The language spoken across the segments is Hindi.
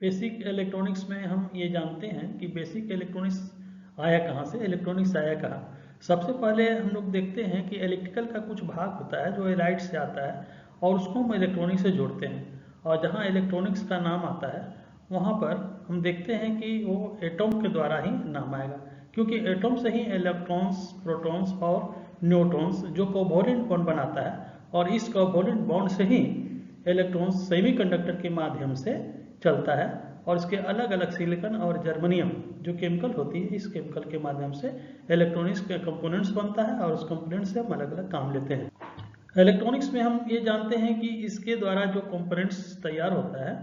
बेसिक इलेक्ट्रॉनिक्स में हम ये जानते हैं कि बेसिक इलेक्ट्रॉनिक्स आया कहाँ से, इलेक्ट्रॉनिक्स आया कहाँ। सबसे पहले हम लोग देखते हैं कि इलेक्ट्रिकल का कुछ भाग होता है जो एलाइट से आता है और उसको हम इलेक्ट्रॉनिक्स से जोड़ते हैं, और जहाँ इलेक्ट्रॉनिक्स का नाम आता है वहाँ पर हम देखते हैं कि वो एटॉम के द्वारा ही नाम आएगा, क्योंकि एटॉम से ही इलेक्ट्रॉन्स, प्रोटॉन्स और न्यूट्रॉन्स जो कोवैलेंट बॉन्ड बनाता है, और इस कोवैलेंट बॉन्ड से ही इलेक्ट्रॉन्स सेमीकंडक्टर के माध्यम से चलता है, और इसके अलग अलग सिलिकॉन और जर्मनियम जो केमिकल होती है, इस केमिकल के माध्यम से इलेक्ट्रॉनिक्स के कंपोनेंट्स बनता है, और उस कंपोनेंट से हम अलग अलग काम लेते हैं। इलेक्ट्रॉनिक्स में हम ये जानते हैं कि इसके द्वारा जो कंपोनेंट्स तैयार होता है,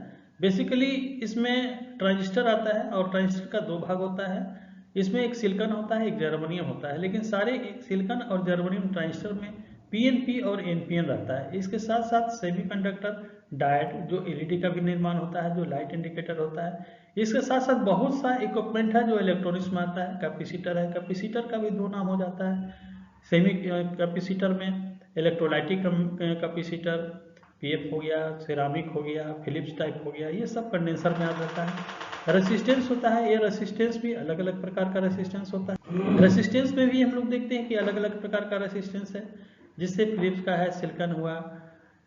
बेसिकली इसमें ट्रांजिस्टर आता है, और ट्रांजिस्टर का दो भाग होता है। इसमें एक सिलिकॉन होता है, एक जर्मनियम होता है, लेकिन सारे सिलिकॉन और जर्मनियम ट्रांजिस्टर में पीएनपी और एनपीएन रहता है। इसके साथ साथ सेमीकंडक्टर, डायोड जो एलईडी का भी निर्माण होता है, जो लाइट इंडिकेटर होता है। इसके साथ साथ बहुत सा इक्विपमेंट है जो इलेक्ट्रॉनिक्स में आता है। कैपेसिटर है, कैपेसिटर का भी दो नाम हो जाता है। सेमी कैपेसिटर में इलेक्ट्रोलाइटिक कैपेसिटर, पीएफ हो गया, सिरामिक हो गया, फिलिप्स टाइप हो गया, ये सब कंडेंसर में आ जाता है। रेसिस्टेंस होता है, ये रेसिस्टेंस भी अलग अलग प्रकार का रेसिस्टेंस होता है। रेसिस्टेंस में भी हम लोग देखते हैं कि अलग अलग प्रकार का रेसिस्टेंस है, जिससे फिलिप्स का है, सिलिकॉन हुआ।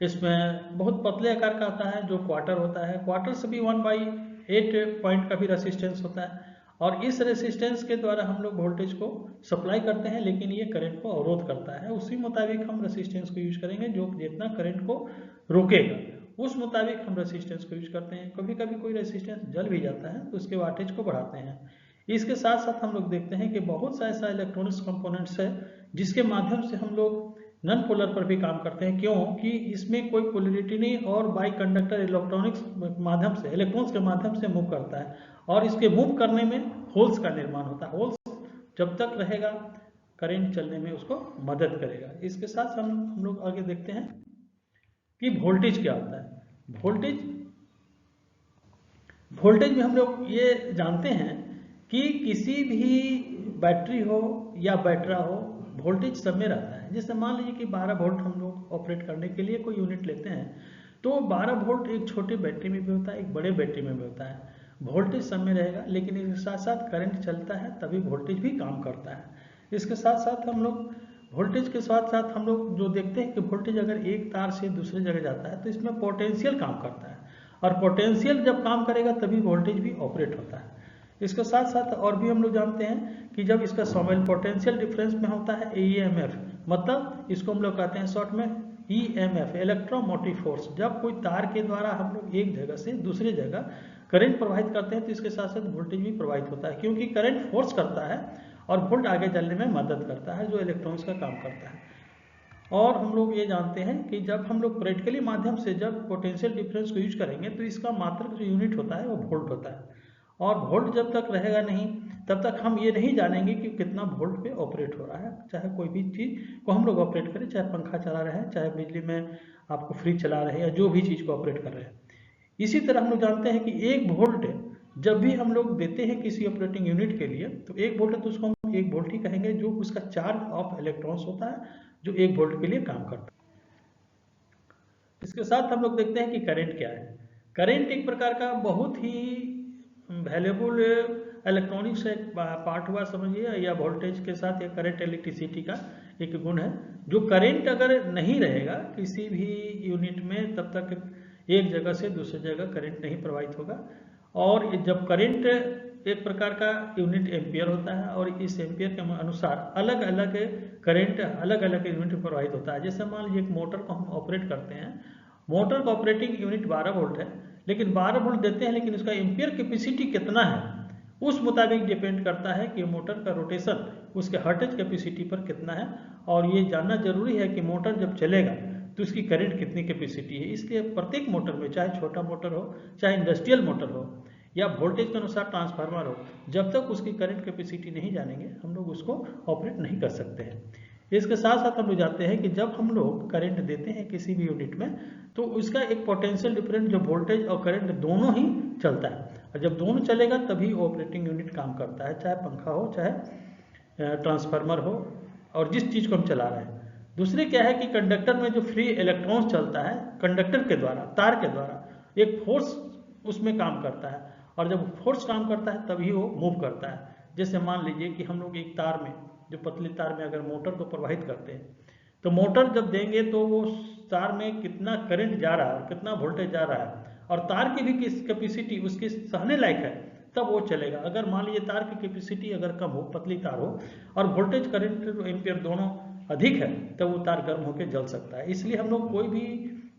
इसमें बहुत पतले आकार का आता है जो क्वार्टर होता है, क्वार्टर से भी 1/8 पॉइंट का भी रेसिस्टेंस होता है, और इस रेसिस्टेंस के द्वारा हम लोग वोल्टेज को सप्लाई करते हैं, लेकिन ये करंट को अवरोध करता है। उसी मुताबिक हम रेसिस्टेंस को यूज करेंगे, जो जितना करंट को रोकेगा उस मुताबिक हम रेसिस्टेंस को यूज करते हैं। कभी कभी कोई रेसिस्टेंस जल भी जाता है तो उसके वाटेज को बढ़ाते हैं। इसके साथ साथ हम लोग देखते हैं कि बहुत सा ऐसा इलेक्ट्रॉनिक्स कंपोनेंट्स है जिसके माध्यम से हम लोग नॉन पोलर पर भी काम करते हैं। क्यों कि इसमें कोई पोलरिटी नहीं, और बाई कंडक्टर इलेक्ट्रॉनिक्स माध्यम से, इलेक्ट्रॉन्स के माध्यम से मूव करता है, और इसके मूव करने में होल्स का निर्माण होता है। होल्स जब तक रहेगा करंट चलने में उसको मदद करेगा। इसके साथ हम लोग आगे देखते हैं कि वोल्टेज क्या होता है। वोल्टेज में हम लोग ये जानते हैं कि किसी भी बैटरी हो या बैटरा हो, वोल्टेज सब में रहता है। जैसे मान लीजिए कि 12 वोल्ट हम लोग ऑपरेट करने के लिए कोई यूनिट लेते हैं, तो 12 वोल्ट एक छोटी बैटरी में भी होता है, एक बड़े बैटरी में भी होता है। वोल्टेज सब में रहेगा, लेकिन इसके साथ साथ करंट चलता है तभी वोल्टेज भी काम करता है। इसके साथ साथ हम लोग वोल्टेज के साथ साथ हम लोग जो देखते हैं कि वोल्टेज अगर एक तार से दूसरी जगह जाता है तो इसमें पोटेंशियल काम करता है, और पोटेंशियल जब काम करेगा तभी वोल्टेज भी ऑपरेट होता है। इसके साथ साथ और भी हम लोग जानते हैं कि जब इसका शामिल पोटेंशियल डिफरेंस में होता है ईएमएफ, मतलब इसको हम लोग कहते हैं शॉर्ट में ईएमएफ, इलेक्ट्रोमोटिव फोर्स। जब कोई तार के द्वारा हम लोग एक जगह से दूसरी जगह करंट प्रवाहित करते हैं तो इसके साथ साथ वोल्टेज भी प्रवाहित होता है, क्योंकि करंट फोर्स करता है और वोल्ट आगे चलने में मदद करता है, जो इलेक्ट्रॉन्स का काम करता है। और हम लोग ये जानते हैं कि जब हम लोग प्रैक्टिकली माध्यम से जब पोटेंशियल डिफरेंस को यूज करेंगे तो इसका मात्रक जो यूनिट होता है वो वोल्ट होता है, और वोल्ट जब तक रहेगा नहीं तब तक हम ये नहीं जानेंगे कि कितना वोल्ट पे ऑपरेट हो रहा है। चाहे कोई भी चीज़ को हम लोग ऑपरेट करें, चाहे पंखा चला रहे हैं, चाहे बिजली में आपको फ्रिज चला रहे हैं, या जो भी चीज़ को ऑपरेट कर रहे हैं। इसी तरह हम लोग जानते हैं कि 1 वोल्ट जब भी हम लोग देते हैं किसी ऑपरेटिंग यूनिट के लिए, तो 1 वोल्ट है तो उसको हम 1 वोल्ट ही कहेंगे, जो उसका चार्ज ऑफ इलेक्ट्रॉन्स होता है जो 1 वोल्ट के लिए काम करता है। इसके साथ हम लोग देखते हैं कि करंट क्या है। करंट एक प्रकार का बहुत ही वैल्यूबल इलेक्ट्रॉनिक्स एक पार्ट हुआ समझिए, या वोल्टेज के साथ या करंट इलेक्ट्रिसिटी का एक गुण है। जो करंट अगर नहीं रहेगा किसी भी यूनिट में तब तक एक जगह से दूसरी जगह करंट नहीं प्रवाहित होगा। और जब करंट एक प्रकार का यूनिट एम्पियर होता है, और इस एम्पियर के अनुसार अलग अलग करंट अलग अलग यूनिट प्रवाहित होता है। जैसे मान लीजिए एक मोटर को हम ऑपरेट करते हैं, मोटर का ऑपरेटिंग यूनिट 12 वोल्ट है, लेकिन 12 वोल्ट देते हैं, लेकिन उसका एम्पियर कैपेसिटी कितना है उस मुताबिक डिपेंड करता है कि मोटर का रोटेशन उसके हर्टेज कैपेसिटी पर कितना है। और ये जानना जरूरी है कि मोटर जब चलेगा तो उसकी करंट कितनी कैपेसिटी है। इसलिए प्रत्येक मोटर में, चाहे छोटा मोटर हो, चाहे इंडस्ट्रियल मोटर हो, या वोल्टेज के अनुसार ट्रांसफार्मर हो, जब तक उसकी करंट कैपेसिटी नहीं जानेंगे हम लोग उसको ऑपरेट नहीं कर सकते हैं। इसके साथ साथ हम लोग जानते हैं कि जब हम लोग करंट देते हैं किसी भी यूनिट में तो उसका एक पोटेंशियल डिफरेंस, जो वोल्टेज और करंट दोनों ही चलता है, और जब दोनों चलेगा तभी ऑपरेटिंग यूनिट काम करता है, चाहे पंखा हो, चाहे ट्रांसफार्मर हो, और जिस चीज़ को हम चला रहे हैं। दूसरे क्या है कि कंडक्टर में जो फ्री इलेक्ट्रॉन्स चलता है कंडक्टर के द्वारा, तार के द्वारा एक फोर्स उसमें काम करता है, और जब फोर्स काम करता है तभी वो मूव करता है। जैसे मान लीजिए कि हम लोग एक तार में, जो पतली तार में अगर मोटर को प्रवाहित करते हैं, तो मोटर जब देंगे तो वो तार में कितना करंट जा रहा है और कितना वोल्टेज जा रहा है, और तार की भी किस कैपेसिटी उसकी सहने लायक है, तब वो चलेगा। अगर मान लीजिए तार की कैपेसिटी अगर कम हो, पतली तार हो, और वोल्टेज करंट एम्पियर दोनों अधिक है, तब वो तार गर्म होकर जल सकता है। इसलिए हम लोग कोई भी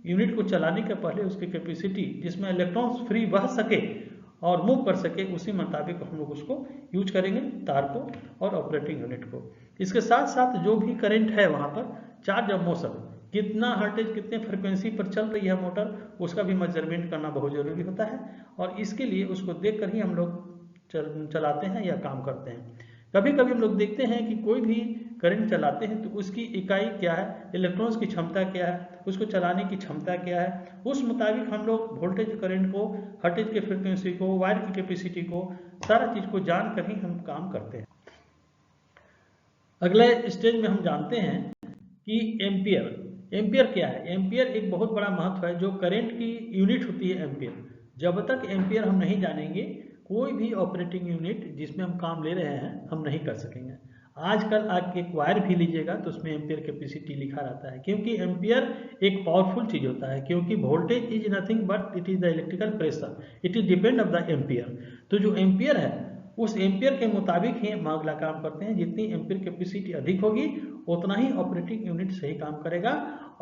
यूनिट को चलाने के पहले उसकी कैपेसिटी, जिसमें इलेक्ट्रॉन्स फ्री बह सके और मूव कर सके, उसी मुताबिक हम लोग उसको यूज करेंगे, तार को और ऑपरेटिंग यूनिट को। इसके साथ साथ जो भी करंट है वहाँ पर, चार्ज ऑफ मोशन, कितना वोल्टेज कितने फ्रिक्वेंसी पर चल रही है मोटर, उसका भी मेजरमेंट करना बहुत जरूरी होता है, और इसके लिए उसको देख कर ही हम लोग चलाते हैं या काम करते हैं। कभी कभी हम लोग देखते हैं कि कोई भी करंट चलाते हैं तो उसकी इकाई क्या है, इलेक्ट्रॉन्स की क्षमता क्या है, उसको चलाने की क्षमता क्या है, उस मुताबिक हम लोग वोल्टेज करंट को, हर्टेज के फ्रिक्वेंसी को, वायर की कैपेसिटी को, सारा चीज को जान कर ही हम काम करते हैं। अगले स्टेज में हम जानते हैं कि एम्पियर। एम्पियर क्या है? एम्पियर एक बहुत बड़ा महत्व है, जो करंट की यूनिट होती है एम्पियर। जब तक एम्पियर हम नहीं जानेंगे, कोई भी ऑपरेटिंग यूनिट जिसमें हम काम ले रहे हैं हम नहीं कर सकेंगे। आजकल आप एक वायर भी लीजिएगा तो उसमें एम्पियर कैपेसिटी लिखा रहता है, क्योंकि एम्पियर एक पावरफुल चीज होता है, क्योंकि voltage is nothing but it is the electrical pressure, it is depend of the ampere. तो जो एम्पियर है उस एम्पियर के मुताबिक ही हम अगला काम करते हैं। जितनी एम्पियर कैपेसिटी अधिक होगी उतना ही ऑपरेटिंग यूनिट सही काम करेगा।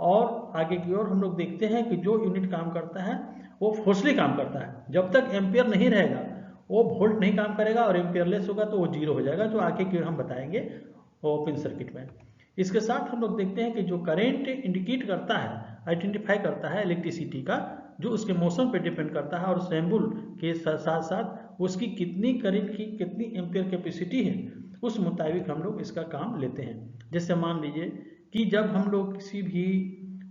और आगे की ओर हम लोग देखते हैं कि जो यूनिट काम करता है वो फोर्सली काम करता है। जब तक एम्पियर नहीं रहेगा वो वोल्ट नहीं काम करेगा, और एम्पियरलेस होगा तो वो जीरो हो जाएगा, जो आगे की ओर हम बताएंगे ओपन सर्किट में। इसके साथ हम लोग देखते हैं कि जो करंट इंडिकेट करता है, आइडेंटिफाई करता है इलेक्ट्रिसिटी का, जो उसके मोशन पे डिपेंड करता है, और सैम्बल के साथ साथ उसकी कितनी करंट की कितनी एम्पियर कैपेसिटी है, उस मुताबिक हम लोग इसका काम लेते हैं। जैसे मान लीजिए कि जब हम लोग किसी भी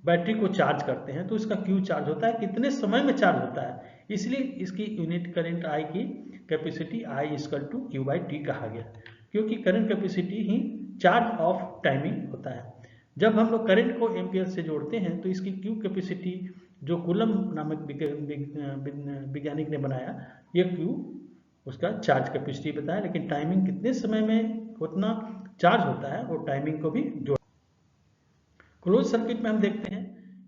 बैटरी को चार्ज करते हैं तो इसका क्यू चार्ज होता है, कितने समय में चार्ज होता है, इसलिए इसकी यूनिट करंट आई की capacity I equal to Q by T कहा गया, क्योंकि करंट कैपेसिटी ही चार्ज ऑफ टाइमिंग होता है। जब हम लोग करंट को एम्पियर से जोड़ते हैं तो इसकी क्यू कैपेसिटी, जो कूलम नामक वैज्ञानिक ने बनाया, ये क्यू उसका चार्ज कैपेसिटी बताया, लेकिन टाइमिंग कितने समय में उतना चार्ज होता है वो टाइमिंग को भी जोड़। क्लोज सर्किट में हम देखते हैं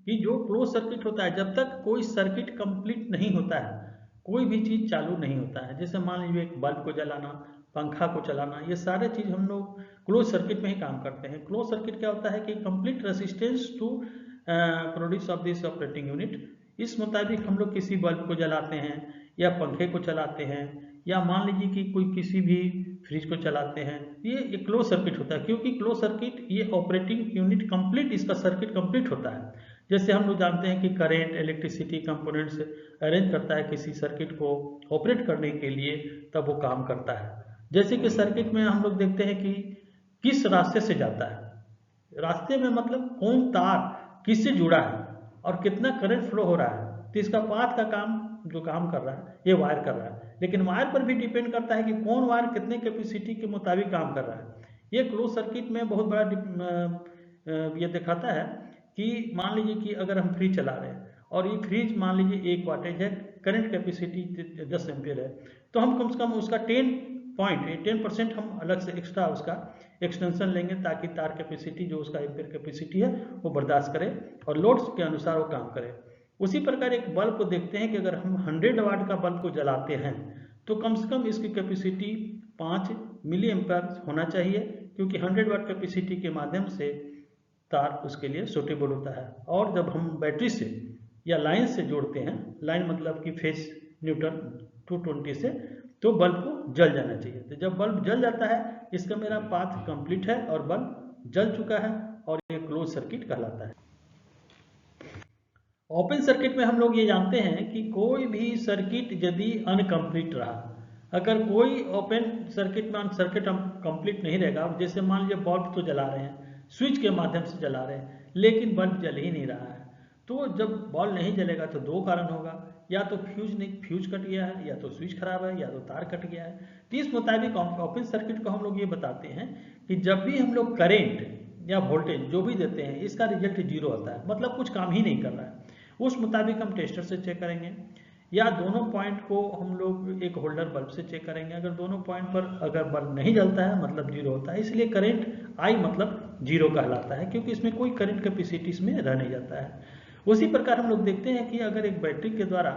कि जो क्लोज सर्किट होता है, जब तक कोई सर्किट कंप्लीट नहीं होता है कोई भी चीज चालू नहीं होता है। जैसे मान लीजिए एक बल्ब को जलाना, पंखा को चलाना, ये सारे चीज हम लोग क्लोज सर्किट में ही काम करते हैं। क्लोज सर्किट क्या होता है कि complete resistance to produce of this operating unit. इस मुताबिक हम लोग किसी बल्ब को जलाते हैं या पंखे को चलाते हैं, या मान लीजिए कि कोई किसी भी फ्रिज को चलाते हैं, ये क्लोज सर्किट होता है, क्योंकि क्लोज सर्किट ये ऑपरेटिंग यूनिट कंप्लीट, इसका सर्किट कंप्लीट होता है। जैसे हम लोग जानते हैं कि करंट इलेक्ट्रिसिटी कंपोनेंट्स अरेंज करता है किसी सर्किट को ऑपरेट करने के लिए, तब वो काम करता है। जैसे कि सर्किट में हम लोग देखते हैं कि किस रास्ते से जाता है, रास्ते में मतलब कौन तार किससे जुड़ा है और कितना करंट फ्लो हो रहा है, तो इसका पाथ का काम जो काम कर रहा है ये वायर कर रहा है। लेकिन वायर पर भी डिपेंड करता है कि कौन वायर कितने कैपेसिटी के मुताबिक काम कर रहा है। ये क्लोज सर्किट में बहुत बड़ा ये दिखाता है कि मान लीजिए कि अगर हम फ्रिज चला रहे हैं और ये फ्रिज मान लीजिए 1 वाटेज है, करंट कैपेसिटी 10 एम्पियर है, तो हम कम से कम उसका 10% हम अलग से एक्स्ट्रा उसका एक्सटेंशन लेंगे, ताकि तार कैपेसिटी जो उसका एम्पियर कैपेसिटी है वो बर्दाश्त करे और लोड्स के अनुसार वो काम करे। उसी प्रकार एक बल्ब को देखते हैं कि अगर हम 100 वाट का बल्ब को जलाते हैं तो कम से कम इसकी कैपेसिटी 5 मिली एम्पियर होना चाहिए, क्योंकि 100 वाट कैपेसिटी के माध्यम से तार उसके लिए सूटेबल होता है। और जब हम बैटरी से या लाइन से जोड़ते हैं, लाइन मतलब कि फेज न्यूट्रल 220 से, तो बल्ब को जल जाना चाहिए। तो जब बल्ब जल जाता है इसका मेरा पाथ कंप्लीट है और बल्ब जल चुका है, और ये क्लोज सर्किट कहलाता है। ओपन सर्किट में हम लोग ये जानते हैं कि कोई भी सर्किट यदि अनकम्प्लीट रहा, अगर कोई ओपन सर्किट में सर्किट कंप्लीट नहीं रहेगा, जैसे मान लीजिए बल्ब तो जला रहे हैं, स्विच के माध्यम से जला रहे हैं, लेकिन बल्ब जल ही नहीं रहा है, तो जब बल्ब नहीं जलेगा तो 2 कारण होगा, या तो फ्यूज कट गया है, या तो स्विच खराब है, या तो तार कट गया है। तो इस मुताबिक ओपन सर्किट को हम लोग ये बताते हैं कि जब भी हम लोग करेंट या वोल्टेज जो भी देते हैं इसका रिजल्ट 0 होता है, मतलब कुछ काम ही नहीं कर रहा है, उस मुताबिक हम टेस्टर से चेक करेंगे। या दोनों पॉइंट को हम लोग एक होल्डर बल्ब से चेक करेंगे। अगर दोनों पॉइंट पर अगर बल्ब नहीं जलता है मतलब जीरो होता है, इसलिए करंट आई मतलब जीरो कहलाता है, क्योंकि इसमें कोई करंट कैपेसिटी इसमें रह नहीं जाता है। उसी प्रकार हम लोग देखते हैं कि अगर एक बैटरी के द्वारा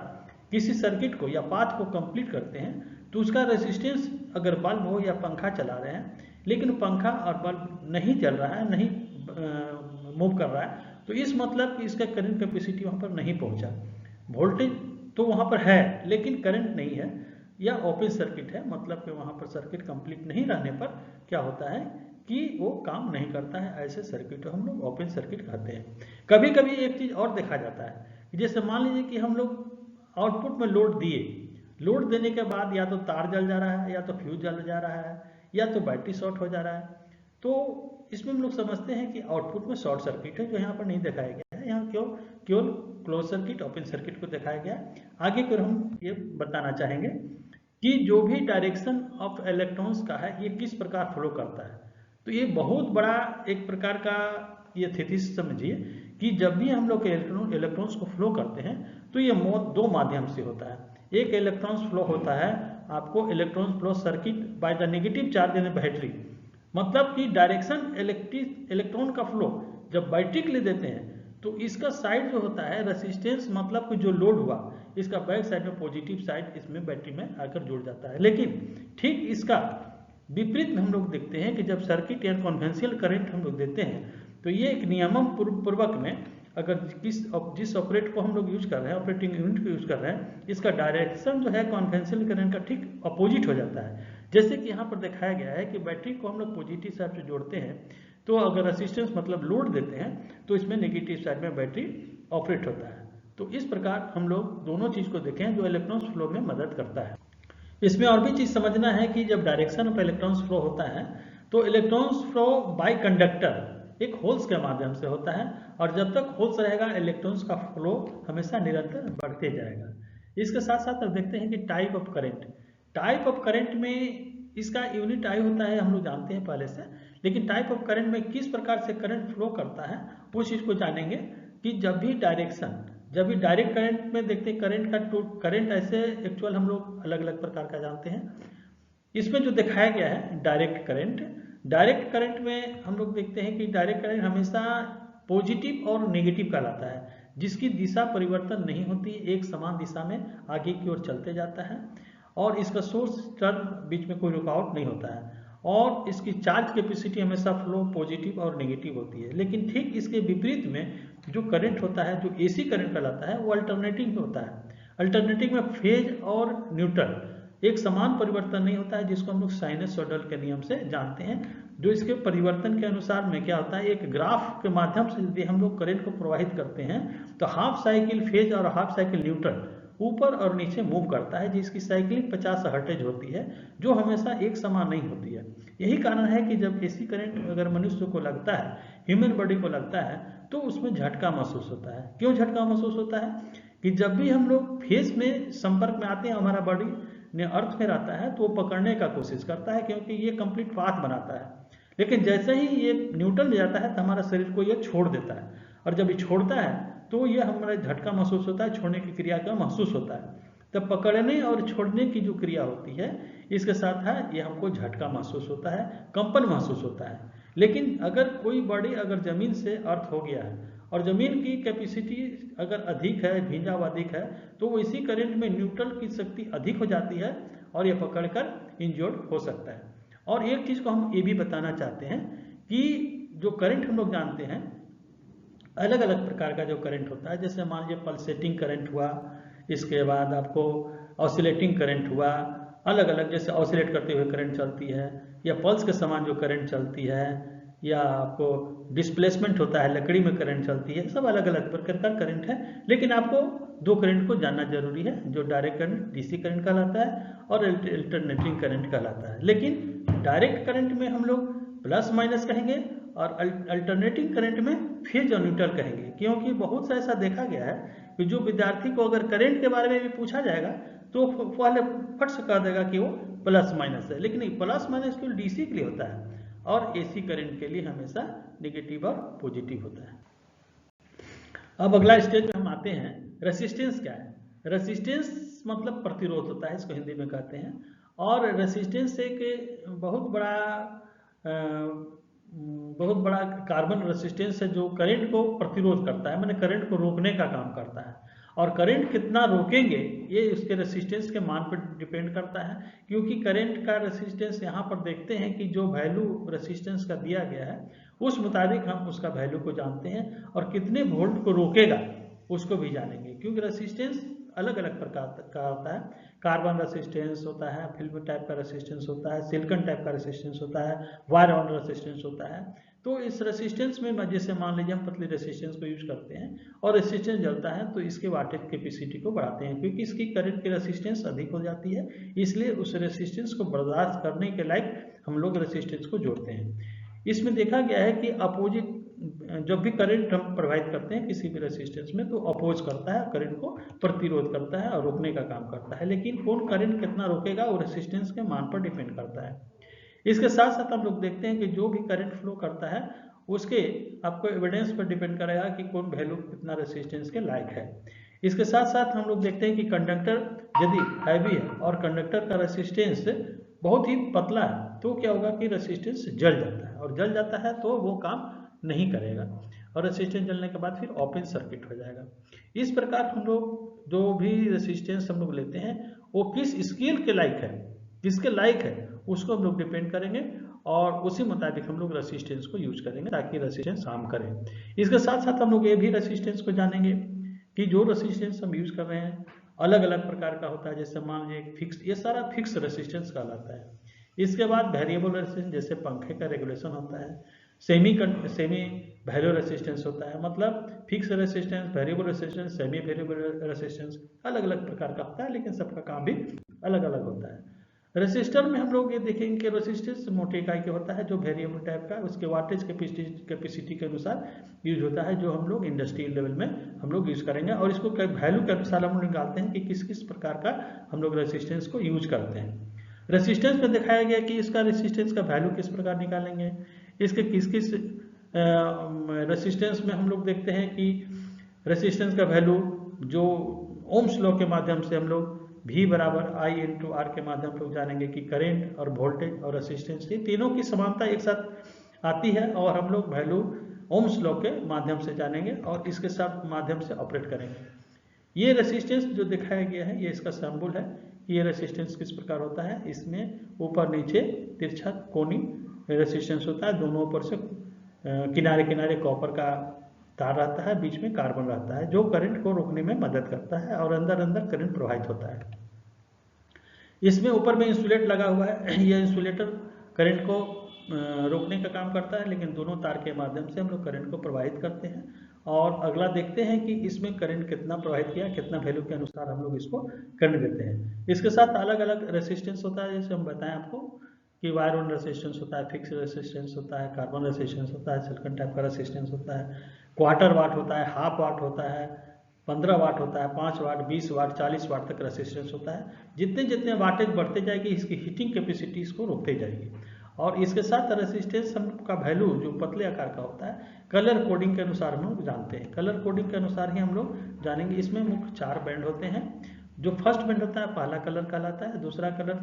किसी सर्किट को या पाथ को कंप्लीट करते हैं तो उसका रेसिस्टेंस, अगर बल्ब हो या पंखा चला रहे हैं लेकिन पंखा और बल्ब नहीं चल रहा है, नहीं मूव कर रहा है, तो इस मतलब कि इसका करंट कैपेसिटी वहाँ पर नहीं पहुँचा। वोल्टेज तो वहाँ पर है लेकिन करंट नहीं है, या ओपन सर्किट है, मतलब कि वहाँ पर सर्किट कंप्लीट नहीं रहने पर क्या होता है कि वो काम नहीं करता है। ऐसे सर्किट को हम लोग ओपन सर्किट कहते हैं। कभी कभी एक चीज़ और देखा जाता है, जैसे मान लीजिए कि हम लोग आउटपुट में लोड दिए, लोड देने के बाद या तो तार जल जा रहा है, या तो फ्यूज जल जा रहा है, या तो बैटरी शॉर्ट हो जा रहा है, तो इसमें हम लोग समझते हैं कि आउटपुट में शॉर्ट सर्किट है, जो यहाँ पर नहीं दिखाया गया है। यहाँ केवल क्लोज सर्किट, ओपन सर्किट को दिखाया गया। आगे फिर हम ये बताना चाहेंगे कि जो भी डायरेक्शन ऑफ इलेक्ट्रॉन्स का है ये किस प्रकार फ्लो करता है। तो ये बहुत बड़ा एक प्रकार का ये थीसिस समझिए कि जब भी हम लोग इलेक्ट्रॉन्स को फ्लो करते हैं तो ये दो माध्यम से होता है। एक इलेक्ट्रॉन्स फ्लो होता है आपको electrons flow circuit by the negative charge in battery, मतलब कि डायरेक्शन इलेक्ट्रॉन का फ्लो जब बैटरी के लिए देते हैं तो इसका साइड जो होता है रेसिस्टेंस, मतलब कि जो लोड हुआ इसका बैक साइड में पॉजिटिव साइड इसमें बैटरी में आकर जुड़ जाता है। लेकिन ठीक इसका विपरीत में हम लोग देखते हैं कि जब सर्किट या कॉन्वेंशियल करंट हम लोग देते हैं तो ये एक नियमन पूर्वक में अगर जिस ऑपरेट को हम लोग यूज कर रहे हैं, ऑपरेटिंग यूनिट को यूज कर रहे हैं, इसका डायरेक्शन जो है कॉन्वेंशियल करंट का ठीक अपोजिट हो जाता है। जैसे कि यहाँ पर दिखाया गया है कि बैटरी को हम लोग पॉजिटिव साइड से जोड़ते हैं, तो अगर रेसिस्टेंस मतलब लोड देते हैं तो इसमें नेगेटिव साइड में बैटरी ऑपरेट होता है। तो इस प्रकार हम लोग दोनों चीज को देखें जो इलेक्ट्रॉन्स फ्लो में मदद करता है। इसमें और भी चीज समझना है कि जब डायरेक्शन ऑफ इलेक्ट्रॉन्स फ्लो होता है तो इलेक्ट्रॉन्स फ्लो बाय कंडक्टर एक होल्स के माध्यम से होता है, और जब तक होल्स रहेगा इलेक्ट्रॉन्स का फ्लो हमेशा निरंतर बढ़ते जाएगा। इसके साथ साथ अब देखते हैं कि type of current. Type of current में इसका यूनिट आई होता है, हम लोग जानते हैं पहले से, लेकिन टाइप ऑफ करंट में किस प्रकार से करंट फ्लो करता है उस चीज को जानेंगे कि जब भी डायरेक्ट करंट में देखते हैं करंट ऐसे एक्चुअल हम लोग अलग अलग प्रकार का जानते हैं। इसमें जो दिखाया गया है डायरेक्ट करंट में हम लोग देखते हैं कि डायरेक्ट करंट हमेशा पॉजिटिव और नेगेटिव कहलाता है, जिसकी दिशा परिवर्तन नहीं होती, एक समान दिशा में आगे की ओर चलते जाता है, और इसका सोर्स टर्म बीच में कोई रुकावट नहीं होता है, और इसकी चार्ज कैपेसिटी हमेशा फ्लो पॉजिटिव और नेगेटिव होती है। लेकिन ठीक इसके विपरीत में जो करंट होता है, जो एसी करंट कहलाता है, वो अल्टरनेटिंग होता है। अल्टरनेटिंग में फेज और न्यूट्रल एक समान परिवर्तन नहीं होता है, जिसको हम लोग साइनसॉइडल के नियम से जानते हैं। जो इसके परिवर्तन के अनुसार में क्या होता है, एक ग्राफ के माध्यम से यदि हम लोग करंट को प्रवाहित करते हैं तो हाफ साइकिल फेज और हाफ साइकिल न्यूट्रल ऊपर और नीचे मूव करता है, जिसकी साइक्लिंग 50 हर्ट्ज होती है, जो हमेशा एक समान नहीं होती है। यही कारण है कि जब एसी करंट अगर मनुष्य को लगता है, ह्यूमन बॉडी को लगता है, तो उसमें झटका महसूस होता है। क्यों झटका महसूस होता है कि जब भी हम लोग फेस में संपर्क में आते हैं, हमारा बॉडी ने अर्थ में रहता है तो वो पकड़ने का कोशिश करता है, क्योंकि ये कंप्लीट पाथ बनाता है। लेकिन जैसे ही ये न्यूट्रल में जाता है तो हमारा शरीर को ये छोड़ देता है, और जब ये छोड़ता है तो ये हमारा झटका महसूस होता है, छोड़ने की क्रिया का महसूस होता है। तब पकड़ने और छोड़ने की जो क्रिया होती है इसके साथ है ये हमको झटका महसूस होता है, कंपन महसूस होता है। लेकिन अगर कोई बॉडी अगर जमीन से अर्थ हो गया है और जमीन की कैपेसिटी अगर अधिक है, भींजाव अधिक है, तो वो इसी करंट में न्यूट्रल की शक्ति अधिक हो जाती है और ये पकड़कर इंजर्ड हो सकता है। और एक चीज को हम ये भी बताना चाहते हैं कि जो करंट हम लोग जानते हैं अलग अलग प्रकार का जो करंट होता है, जैसे मान लीजिए पल्सेटिंग करंट हुआ, इसके बाद आपको ऑसिलेटिंग करंट हुआ, अलग अलग जैसे ऑसिलेट करते हुए करंट चलती है, या पल्स के समान जो करंट चलती है, या आपको डिस्प्लेसमेंट होता है, लकड़ी में करंट चलती है, सब अलग अलग प्रकार का करंट है। लेकिन आपको दो करंट को जानना जरूरी है, जो डायरेक्ट करंट डीसी करंट कहलाता है और अल्टरनेटिंग करंट कहलाता है। लेकिन डायरेक्ट करंट में हम लोग प्लस माइनस कहेंगे और अल्टरनेटिंग करंट में फेज और न्यूट्रल कहेंगे, क्योंकि बहुत सा ऐसा देखा गया है कि जो विद्यार्थी को अगर करंट के बारे में भी पूछा जाएगा तो पहले फट से कह देगा कि वो प्लस माइनस है, लेकिन प्लस माइनस केवल डीसी के लिए होता है और एसी करंट के लिए हमेशा नेगेटिव और पॉजिटिव होता है। अब अगला स्टेज में हम आते हैं, रेसिस्टेंस क्या है। रेसिस्टेंस मतलब प्रतिरोध होता है, इसको हिंदी में कहते हैं। और रेसिस्टेंस एक बहुत बड़ा कार्बन रेसिस्टेंस है जो करंट को प्रतिरोध करता है, मैंने करंट को रोकने का काम करता है। और करंट कितना रोकेंगे ये उसके रेसिस्टेंस के मान पर डिपेंड करता है, क्योंकि करंट का रेसिस्टेंस यहाँ पर देखते हैं कि जो वैल्यू रेसिस्टेंस का दिया गया है उस मुताबिक हम उसका वैल्यू को जानते हैं, और कितने वोल्ट को रोकेगा उसको भी जानेंगे, क्योंकि रेसिस्टेंस अलग अलग प्रकार का होता है। कार्बन रेसिस्टेंस होता है, फिल्म टाइप का रेसिस्टेंस होता है, सिलिकॉन टाइप का रेसिस्टेंस होता है, वायर ऑन रेसिस्टेंस होता है। तो इस रेसिस्टेंस में जैसे मान लीजिए हम पतली रेसिस्टेंस को यूज करते हैं और रेसिस्टेंस जलता है तो इसके वाटेज कैपेसिटी को बढ़ाते हैं, क्योंकि इसकी करंट की रेसिस्टेंस अधिक हो जाती है, इसलिए उस रेसिस्टेंस को बर्दाश्त करने के लायक हम लोग रेसिस्टेंस को जोड़ते हैं। इसमें देखा गया है कि अपोजिट जब भी करंट हम प्रवाहित करते हैं किसी भी रेसिस्टेंस में तो अपोज करता है, करंट को प्रतिरोध करता है और रोकने का काम करता है। लेकिन कौन करंट कितना रोकेगा वो रेसिस्टेंस के मान पर डिपेंड करता है। इसके साथ साथ हम लोग देखते हैं कि जो भी करंट फ्लो करता है उसके आपको एविडेंस पर डिपेंड करेगा कि कौन वैल्यू कितना रेसिस्टेंस के लायक है। इसके साथ साथ हम लोग देखते हैं कि कंडक्टर यदि हैवी है और कंडक्टर का रेसिस्टेंस बहुत ही पतला है तो क्या होगा कि रेसिस्टेंस जल जाता है, और जल जाता है तो वो काम नहीं करेगा और रेसिस्टेंस जलने के बाद फिर ओपन सर्किट हो जाएगा। इस प्रकार हम लोग जो भी रेसिस्टेंस हम लोग लेते हैं वो किस स्केल के लायक है, किसके लायक है उसको हम लोग डिपेंड करेंगे और उसी मुताबिक हम लोग रेसिस्टेंस को यूज करेंगे ताकि रेसिस्टेंस काम करे। इसके साथ साथ हम लोग ये भी रेसिस्टेंस को जानेंगे कि जो रेसिस्टेंस हम यूज कर रहे हैं अलग अलग प्रकार का होता है। जैसे मान लीजिए फिक्स, ये सारा फिक्स रेसिस्टेंस कहलाता है। इसके बाद वेरिएबल रेसिस्टेंस, जैसे पंखे का रेगुलेशन होता है। सेमी वैल्यू रेसिस्टेंस होता है, मतलब fix resistance, variable resistance, semi variable resistance अलग अलग प्रकार का होता है, लेकिन सबका काम भी अलग अलग होता है। रेसिस्टर में हम लोग ये देखेंगे कि रेसिस्टेंस मोटे इकाई के होता है जो वेरिएबल टाइप का, उसके वाटेज कैपेसिटी के अनुसार यूज होता है, जो हम लोग इंडस्ट्रियल लेवल में हम लोग यूज करेंगे। और इसको वैल्यू के अनुसार हम लोग निकालते हैं कि किस किस प्रकार का हम लोग रेसिस्टेंस को यूज करते हैं। रेसिस्टेंस में दिखाया गया कि इसका रेसिस्टेंस का वैल्यू किस प्रकार निकालेंगे। इसके किस किस रेसिस्टेंस में हम लोग देखते हैं कि रेसिस्टेंस का वैल्यू जो ओम्स लॉ के माध्यम से हम लोग V बराबर I इंटू आर के माध्यम से जानेंगे कि करंट और वोल्टेज और रेसिस्टेंस ये तीनों की समानता एक साथ आती है, और हम लोग वैल्यू ओम्स लॉ के माध्यम से जानेंगे और इसके साथ माध्यम से ऑपरेट करेंगे। ये रेसिस्टेंस जो दिखाया गया है ये इसका सिंबल है कि ये रेसिस्टेंस किस प्रकार होता है। इसमें ऊपर नीचे तिरछा कोनी रेसिस्टेंस होता है, दोनों ऊपर से किनारे किनारे कॉपर का तार रहता है, बीच में कार्बन रहता है जो करंट को रोकने में मदद करता है और अंदर अंदर करंट प्रवाहित होता है। इसमें ऊपर में इंसुलेट लगा हुआ है, यह इंसुलेटर करंट को रोकने का काम करता है, लेकिन दोनों तार के माध्यम से हम लोग करंट को प्रवाहित करते हैं। और अगला देखते हैं कि इसमें करंट कितना प्रवाहित किया, कितना वैल्यू के अनुसार हम लोग इसको करंट देते हैं। इसके साथ अलग अलग रेसिस्टेंस होता है, जैसे हम बताएं आपको कि वायर ऑन रेसिस्टेंस होता है, फिक्स रेसिस्टेंस होता है, कार्बन रेसिस्टेंस होता है, सिलिकॉन टाइप का रेसिस्टेंस होता है, क्वार्टर वाट होता है, हाफ वाट होता है, 15 वाट होता है, 5 वाट, 20 वाट, 40 वाट तक रेसिस्टेंस होता है। जितने जितने वाटेज बढ़ते जाएगी इसकी हीटिंग कैपेसिटी इसको रोकते जाएगी। और इसके साथ रेसिस्टेंस का वैल्यू जो पतले आकार का होता है कलर कोडिंग के अनुसार हम लोग जानते हैं, कलर कोडिंग के अनुसार ही हम लोग जानेंगे। इसमें मुख्य 4 बैंड होते हैं। जो फर्स्ट बैंड होता है पहला कलर कहलाता है, दूसरा कलर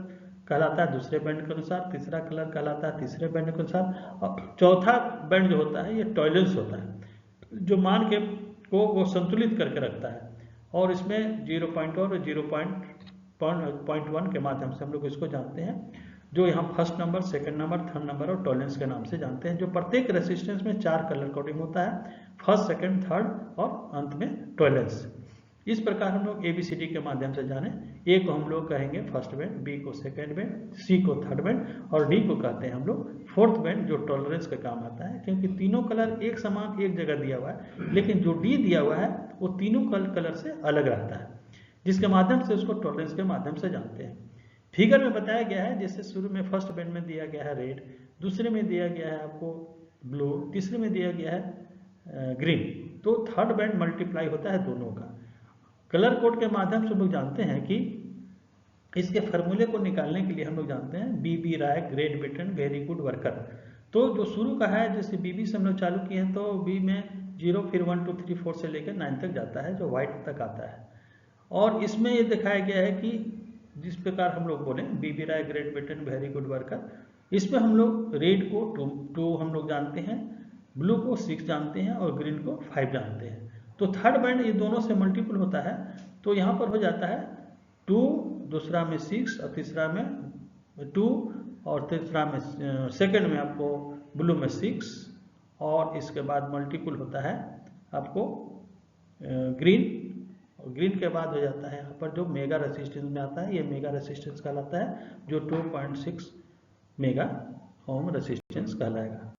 कहलाता है दूसरे बैंड के अनुसार, तीसरा कलर कहलाता है तीसरे बैंड के अनुसार, और चौथा बैंड जो होता है ये टॉलरेंस होता है जो मान के को वो संतुलित करके रखता है। और इसमें 0.1 और 0.1 के माध्यम से हम लोग इसको जानते हैं, जो यहाँ first number, second number, third number और टॉलरेंस के नाम से जानते हैं। जो प्रत्येक रेसिस्टेंस में 4 कलर कोडिंग होता है, फर्स्ट, सेकंड, थर्ड और अंत में टॉलरेंस। इस प्रकार हम लोग ABCD के माध्यम से जाने। A को हम लोग कहेंगे फर्स्ट बैंड, B को सेकंड बैंड, C को थर्ड बैंड और D को कहते हैं हम लोग फोर्थ बैंड, जो टॉलरेंस का काम आता है। क्योंकि तीनों कलर एक समान एक जगह दिया हुआ है, लेकिन जो D दिया हुआ है वो तीनों कलर से अलग रहता है, जिसके माध्यम से उसको टॉलरेंस के माध्यम से जानते हैं। फिगर में बताया गया है, जैसे शुरू में फर्स्ट बैंड में दिया गया है रेड, दूसरे में दिया गया है आपको ब्लू, तीसरे में दिया गया है ग्रीन, तो थर्ड बैंड मल्टीप्लाई होता है दोनों का। कलर कोड के माध्यम से हम लोग जानते हैं कि इसके फार्मूले को निकालने के लिए हम लोग जानते हैं BB Roy, Great Britain, very good worker. तो जो शुरू का है, जैसे BB से हम लोग चालू किए हैं तो B में 0, फिर 1, 2, 3, 4 से लेकर 9 तक जाता है, जो व्हाइट तक आता है। और इसमें ये दिखाया गया है कि जिस प्रकार हम लोग बोले BB Roy Great Britain very good worker, इसमें हम लोग रेड को 2 हम लोग जानते हैं, ब्लू को 6 जानते हैं और ग्रीन को 5 जानते हैं। तो थर्ड बैंड ये दोनों से मल्टीपल होता है, तो यहाँ पर हो जाता है 2, दूसरा में 6 और तीसरा में 2 और तीसरा में सेकंड में आपको ब्लू में 6 और इसके बाद मल्टीपल होता है आपको ग्रीन, और ग्रीन के बाद हो जाता है यहाँ पर जो मेगा रेसिस्टेंस में आता है, ये मेगा रेसिस्टेंस कहलाता है जो 2.6 मेगा ओम रेसिस्टेंस कहलाएगा।